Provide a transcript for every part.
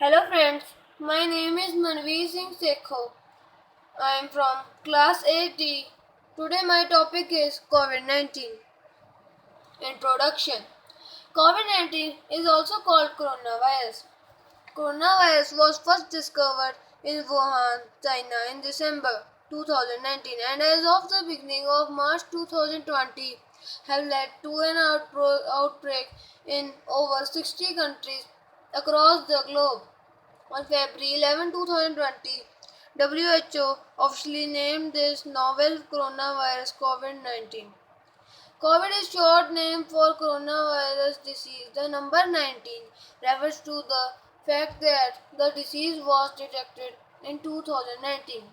Hello friends, my name is Manveer Singh Sekho. I am from class 8D. Today my topic is COVID-19. Introduction. COVID-19 is also called coronavirus. Coronavirus was first discovered in Wuhan, China in December 2019 and as of the beginning of March 2020 have led to an outbreak in over 60 countries across the globe. On February 11, 2020, WHO officially named this novel coronavirus COVID-19. COVID is short name for coronavirus disease. The number 19 refers to the fact that the disease was detected in 2019,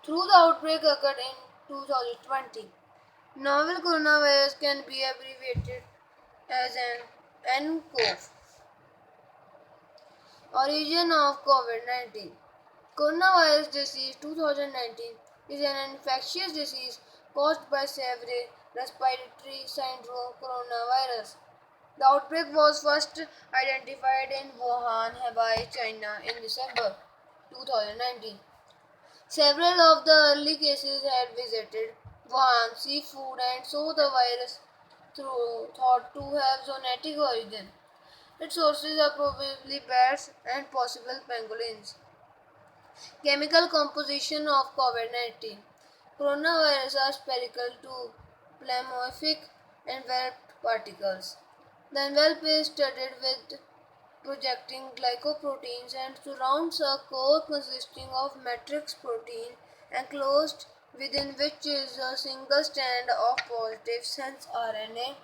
through the outbreak occurred in 2020. Novel coronavirus can be abbreviated as an nCoV. Origin of COVID-19. Coronavirus disease 2019 is an infectious disease caused by severe respiratory syndrome coronavirus. The outbreak was first identified in Wuhan, Hubei, China in December 2019. Several of the early cases had visited Wuhan seafood and saw the virus thought to have zoonotic origin. Its sources are probably bats and possible pangolins. Chemical composition of COVID-19. Coronavirus are spherical to plasmomorphic enveloped particles. The envelope is studded with projecting glycoproteins and surrounds a core consisting of matrix protein enclosed within which is a single strand of positive sense RNA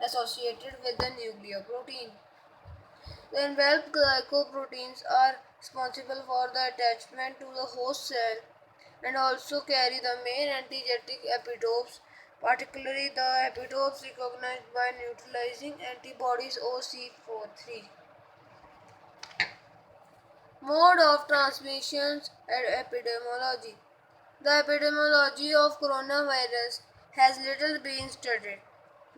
associated with the nucleoprotein. The enveloped glycoproteins are responsible for the attachment to the host cell and also carry the main antigenic epitopes, particularly the epitopes recognized by neutralizing antibodies OC43. Mode of transmissions and epidemiology. The epidemiology of coronavirus has little been studied.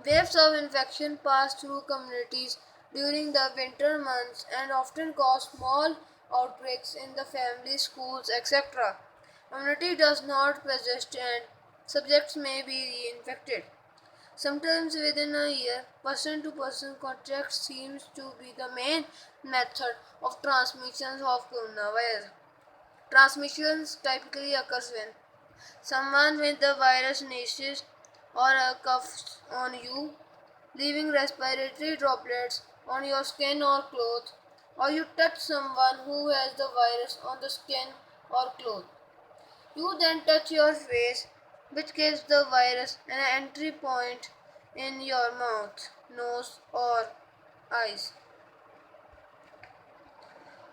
Waves of infection pass through communities during the winter months and often cause small outbreaks in the family, schools, etc. Immunity does not persist and subjects may be reinfected. Sometimes within a year, person-to-person contact seems to be the main method of transmission of coronavirus. Transmissions typically occurs when someone with the virus sneezes or coughs on you, leaving respiratory droplets on your skin or cloth, or you touch someone who has the virus on the skin or cloth. You then touch your face, which gives the virus an entry point in your mouth, nose, or eyes.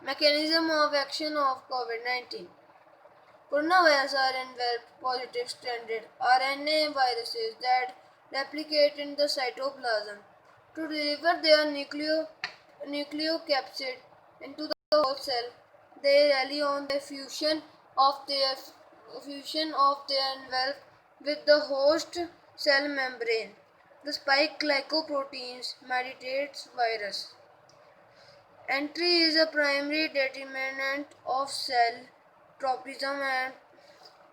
Mechanism of action of COVID-19. Coronavirus are enveloped positive stranded RNA viruses that replicate in the cytoplasm. To deliver their nucleocapsid into the host cell, they rely on the fusion of their envelope with the host cell membrane. The spike glycoproteins mediates virus. Entry is a primary determinant of cell tropism and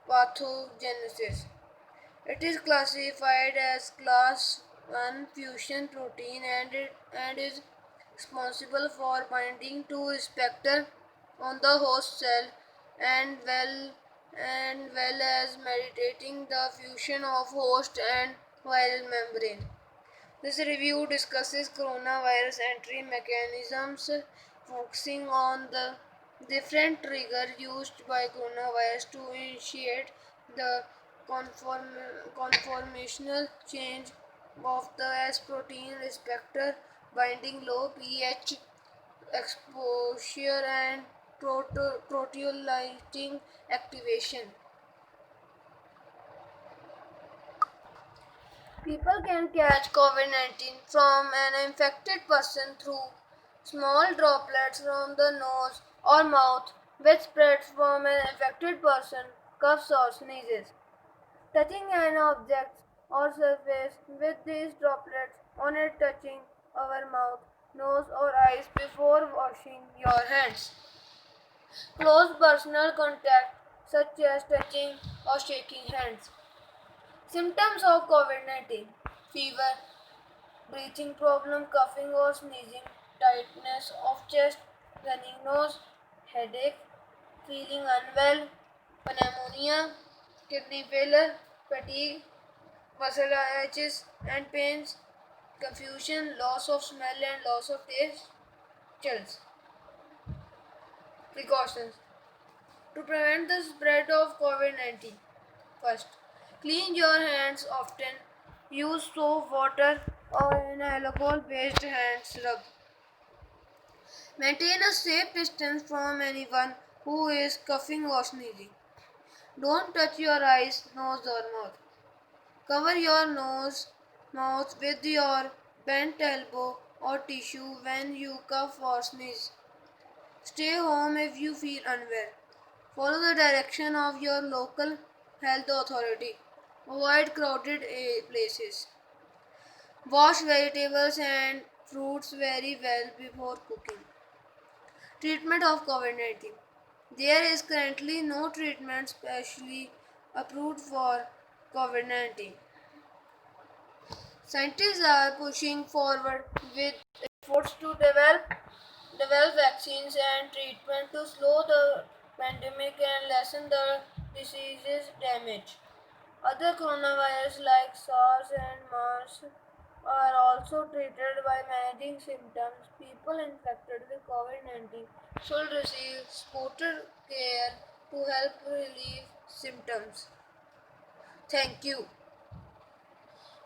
pathogenesis. It is classified as class 1 fusion protein and is responsible for binding to receptor on the host cell and well as mediating the fusion of host and viral membrane. This review discusses coronavirus entry mechanisms, focusing on the different triggers used by coronavirus to initiate the conformational change of the S protein receptor, binding low pH exposure and proteolytic activation. People can catch COVID-19 from an infected person through small droplets from the nose or mouth, which spreads from an infected person, coughs or sneezes. Touching an object or surface with these droplets on it touching our mouth, nose or eyes before washing your hands. Close personal contact, such as touching or shaking hands. Symptoms of COVID 19: fever, breathing problem, coughing or sneezing, tightness of chest, running nose, headache, feeling unwell, pneumonia, kidney failure, fatigue, muscle aches and pains, confusion, loss of smell and loss of taste, chills. Precautions to prevent the spread of COVID 19. First, clean your hands often. Use soap, water, or an alcohol based hand rub. Maintain a safe distance from anyone who is coughing or sneezing. Don't touch your eyes, nose, or mouth. Cover your mouth with your bent elbow or tissue when you cough or sneeze. Stay home if you feel unwell. Follow the direction of your local health authority. Avoid crowded places. Wash vegetables and fruits very well before cooking. Treatment of COVID 19. There is currently no treatment specially approved for COVID 19. Scientists are pushing forward with efforts to develop vaccines and treatment to slow the pandemic and lessen the disease's damage. Other coronavirus like SARS and MERS are also treated by managing symptoms. People infected with COVID 19 should receive supportive care to help relieve symptoms. Thank you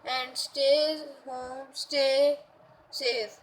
and stay home, stay safe.